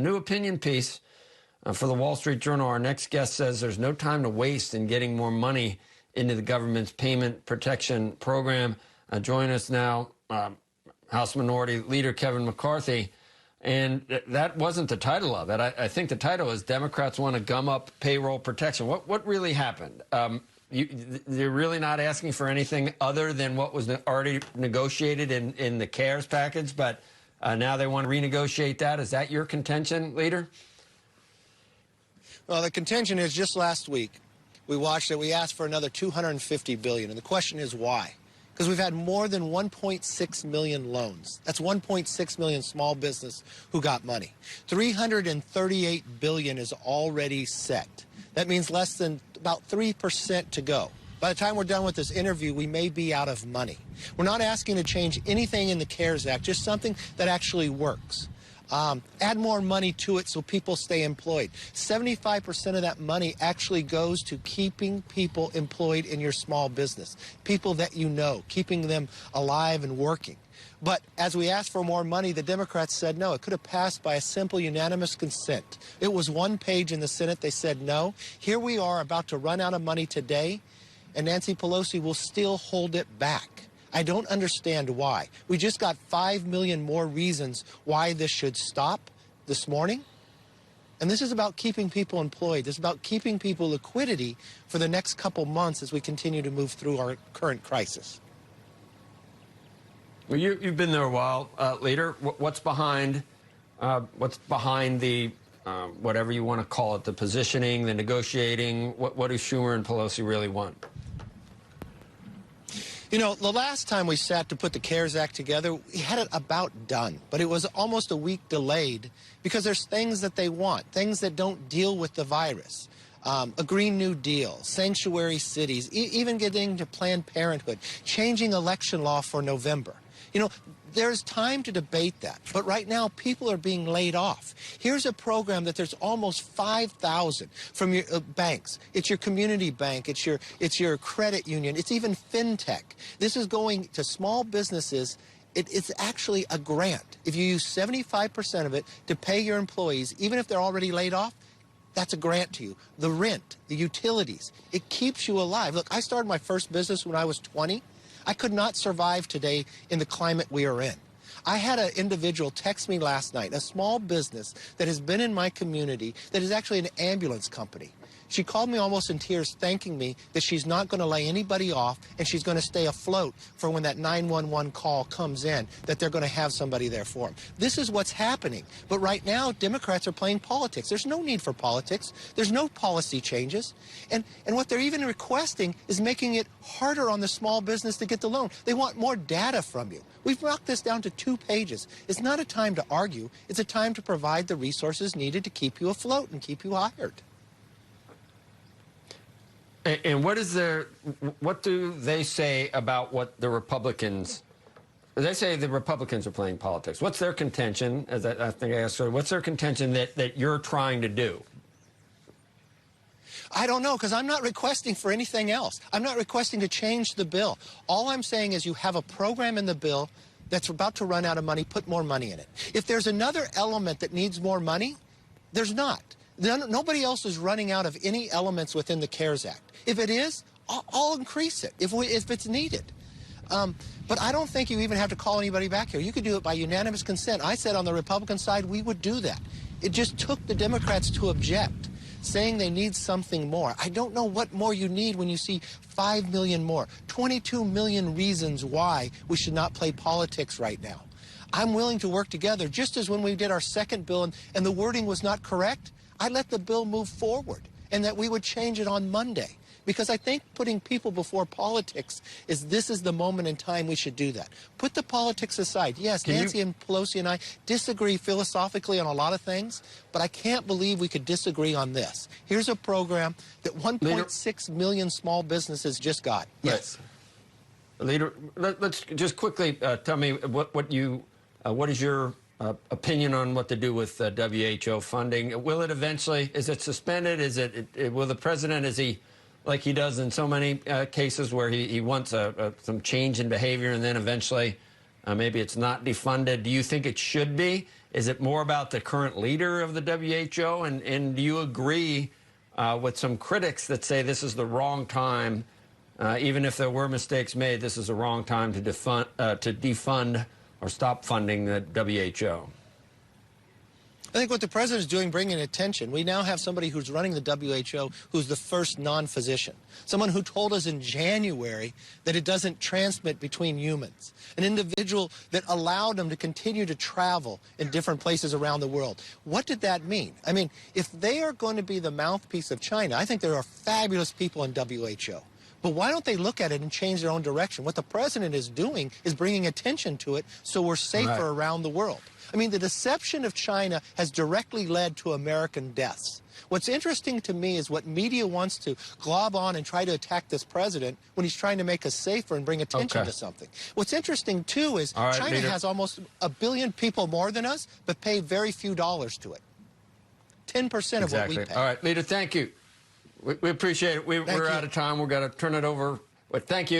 New opinion piece for the Wall Street Journal. Our next guest says there's no time to waste in getting more money into the government's payment protection program. Join us now, House Minority Leader Kevin McCarthy. And that wasn't the title of it. I think the title is Democrats Want to Gum Up Payroll Protection. What really happened? You're really not asking for anything other than what was already negotiated in the CARES package, but now they want to renegotiate that. Is that your contention, Leader? Well, the contention is just last week we watched it. We asked for another $250 billion, and the question is why? Because we've had more than 1.6 million loans. That's 1.6 million small business who got money. $338 billion is already set. That means less than about 3% to go. By the time we're done with this interview, we may be out of money. We're not asking to change anything in the CARES Act, just something that actually works. Add more money to it so people stay employed. 75% of that money actually goes to keeping people employed in your small business, people that you know, keeping them alive and working. But as we asked for more money, the Democrats said no. It could have passed by a simple unanimous consent. It was one page in the Senate. They said no. Here we are about to run out of money today, and Nancy Pelosi will still hold it back. I don't understand why. We just got 5 million more reasons why this should stop this morning. And this is about keeping people employed. This is about keeping people liquidity for the next couple months as we continue to move through our current crisis. Well, you've been there a while, Leader. What's behind the, whatever you want to call it, the positioning, the negotiating? What do Schumer and Pelosi really want? You know, the last time we sat to put the CARES Act together, we had it about done. But it was almost a week delayed because there's things that they want, things that don't deal with the virus. A Green New Deal, sanctuary cities, even getting to Planned Parenthood, changing election law for November. You know, there's time to debate that. But right now, people are being laid off. Here's a program that there's almost 5,000 from your banks. It's your community bank. It's your credit union. It's even fintech. This is going to small businesses. It's actually a grant. If you use 75% of it to pay your employees, even if they're already laid off, that's a grant to you. The rent, the utilities, it keeps you alive. Look, I started my first business when I was 20. I could not survive today in the climate we are in. I had an individual text me last night, a small business that has been in my community that is actually an ambulance company. She called me almost in tears thanking me that she's not going to lay anybody off and she's going to stay afloat for when that 911 call comes in, that they're going to have somebody there for them. This is what's happening. But right now, Democrats are playing politics. There's no need for politics. There's no policy changes. And what they're even requesting is making it harder on the small business to get the loan. They want more data from you. We've knocked this down to 2 pages. It's not a time to argue. It's a time to provide the resources needed to keep you afloat and keep you hired. And what do they say about what the Republicans? They say the Republicans are playing politics. What's their contention? As I think I asked her, what's their contention that you're trying to do? I don't know, because I'm not requesting for anything else. I'm not requesting to change the bill. All I'm saying is you have a program in the bill that's about to run out of money, put more money in it. If there's another element that needs more money, there's not. Nobody else is running out of any elements within the CARES Act. If it is, I'll increase it if it's needed. But I don't think you even have to call anybody back here. You could do it by unanimous consent. I said on the Republican side we would do that. It just took the Democrats to object, saying they need something more. I don't know what more you need when you see 5 million more, 22 million reasons why we should not play politics right now. I'm willing to work together, just as when we did our second bill and the wording was not correct, I let the bill move forward and that we would change it on Monday. Because I think putting people before politics this is the moment in time we should do that. Put the politics aside. Yes, Nancy and Pelosi and I disagree philosophically on a lot of things, but I can't believe we could disagree on this. Here's a program that 1.6 million small businesses just got. Yes. Right. Leader, let's just quickly tell me what is your opinion on what to do with WHO funding. Will it eventually, is it suspended? Will the president, is he, like he does in so many cases where he wants some change in behavior and then eventually maybe it's not defunded? Do you think it should be? Is it more about the current leader of the WHO? And do you agree with some critics that say this is the wrong time, even if there were mistakes made, this is the wrong time to defund or stop funding the WHO? I think what the president is doing, bringing attention, we now have somebody who's running the WHO who's the first non-physician, someone who told us in January that it doesn't transmit between humans, an individual that allowed them to continue to travel in different places around the world. What did that mean? I mean, if they are going to be the mouthpiece of China, I think there are fabulous people in WHO. But why don't they look at it and change their own direction? What the president is doing is bringing attention to it so we're safer around the world. I mean, the deception of China has directly led to American deaths. What's interesting to me is what media wants to glob on and try to attack this president when he's trying to make us safer and bring attention to something. What's interesting, too, is China has almost 1 billion people more than us, but pay very few dollars to it. 10% of what we pay. All right, leader, thank you. We appreciate it. We're out of time. We've got to turn it over. But thank you.